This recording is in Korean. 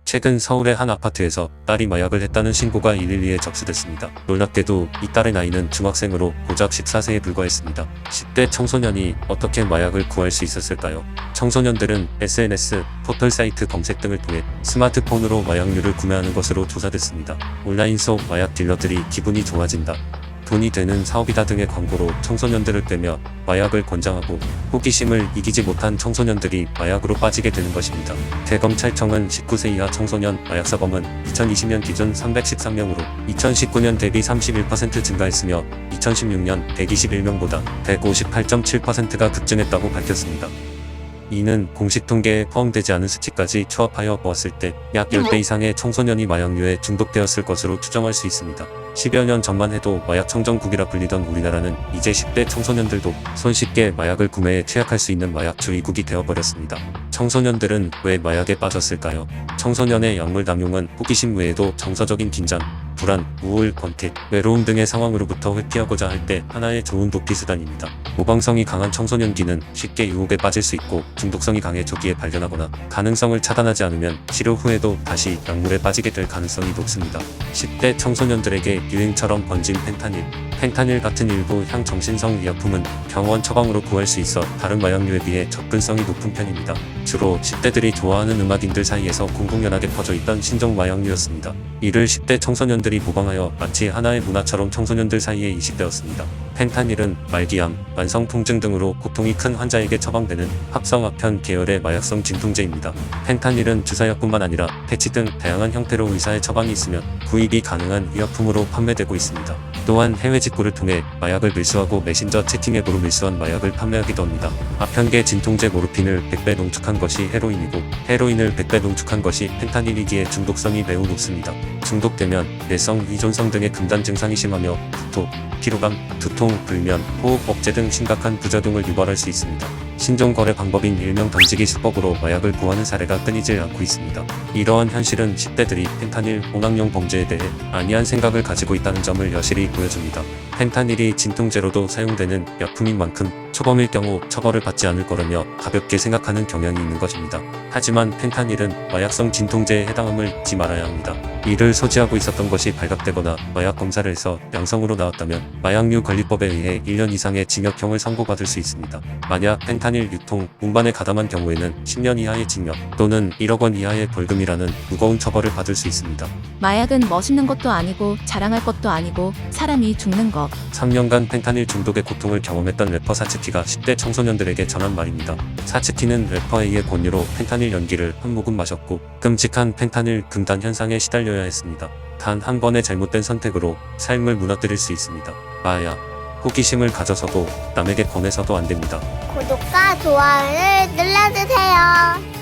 최근 서울의 한 아파트에서 딸이 마약을 했다는 신고가 112에 접수됐습니다. 놀랍게도 이 딸의 나이는 중학생으로 고작 14세에 불과했습니다. 10대 청소년이 어떻게 마약을 구할 수 있었을까요? 청소년들은 SNS, 포털 사이트 검색 등을 통해 스마트폰으로 마약류를 구매하는 것으로 조사됐습니다. 온라인 속 마약 딜러들이 기분이 좋아진다, 돈이 되는 사업이다 등의 광고로 청소년들을 꿰며 마약을 권장하고 호기심을 이기지 못한 청소년들이 마약으로 빠지게 되는 것입니다. 대검찰청은 19세 이하 청소년 마약사범은 2020년 기준 313명으로 2019년 대비 31% 증가했으며 2016년 121명보다 158.7%가 급증했다고 밝혔습니다. 이는 공식 통계에 포함되지 않은 수치까지 추합하여 보았을 때 약 10배 이상의 청소년이 마약류에 중독되었을 것으로 추정할 수 있습니다. 10여 년 전만 해도 마약 청정국이라 불리던 우리나라는 이제 10대 청소년들도 손쉽게 마약을 구매해 취약할 수 있는 마약주의국이 되어버렸습니다. 청소년들은 왜 마약에 빠졌을까요? 청소년의 약물 남용은 호기심 외에도 정서적인 긴장, 불안, 우울, 권태, 외로움 등의 상황으로부터 회피하고자 할 때 하나의 좋은 도피 수단입니다. 모방성이 강한 청소년기는 쉽게 유혹에 빠질 수 있고 중독성이 강해 초기에 발견하거나 가능성을 차단하지 않으면 치료 후에도 다시 약물에 빠지게 될 가능성이 높습니다. 10대 청소년들에게 유행처럼 번진 펜타닐. 펜타닐 같은 일부 향정신성 의약품은 병원 처방으로 구할 수 있어 다른 마약류에 비해 접근성이 높은 편입니다. 주로 10대들이 좋아하는 음악인들 사이에서 공공연하게 퍼져 있던 신종 마약류였습니다. 이를 10대 청소년들이 모방하여 마치 하나의 문화처럼 청소년들 사이에 이식되었습니다. 펜타닐은 말기암, 만성통증 등으로 고통이 큰 환자에게 처방되는 합성아편 계열의 마약성 진통제입니다. 펜타닐은 주사약뿐만 아니라 패치 등 다양한 형태로 의사의 처방이 있으면 구입이 가능한 의약품으로 판매되고 있습니다. 또한 해외 직구를 통해 마약을 밀수하고 메신저 채팅앱으로 밀수한 마약을 판매하기도 합니다. 아편계 진통제 모르핀을 100배 농축한 것이 헤로인이고 헤로인을 100배 농축한 것이 펜타닐이기에 중독성이 매우 높습니다. 중독되면 뇌성, 이존성 등의 금단 증상이 심하며 구토, 피로감, 두통, 불면, 호흡 억제 등 심각한 부작용을 유발할 수 있습니다. 신종 거래 방법인 일명 던지기 수법으로 마약을 구하는 사례가 끊이질 않고 있습니다. 이러한 현실은 10대들이 펜타닐 혼합용 범죄에 대해 안이한 생각을 가지고 있다는 점을 여실히 보여줍니다. 펜타닐이 진통제로도 사용되는 약품인 만큼 초범일 경우 처벌을 받지 않을 거라며 가볍게 생각하는 경향이 있는 것입니다. 하지만 펜타닐은 마약성 진통제에 해당함을 잊지 말아야 합니다. 이를 소지하고 있었던 것이 발각되거나 마약 검사를 해서 양성으로 나왔다면 마약류 관리법에 의해 1년 이상의 징역형을 선고받을 수 있습니다. 만약 펜타닐 유통, 운반에 가담한 경우에는 10년 이하의 징역 또는 1억 원 이하의 벌금이라는 무거운 처벌을 받을 수 있습니다. 마약은 멋있는 것도 아니고 자랑할 것도 아니고 사람이 죽는 것. 3년간 펜타닐 중독의 고통을 경험했던 래퍼 사츠키가 10대 청소년들에게 전한 말입니다. 사츠키는 래퍼 A의 권유로 펜타닐 연기를 한 모금 마셨고 끔찍한 펜타닐 금단 현상에 시달려야 했습니다. 단 한 번의 잘못된 선택으로 삶을 무너뜨릴 수 있습니다. 마약, 호기심을 가져서도 남에게 권해서도 안 됩니다. 구독과 좋아요를 눌러주세요.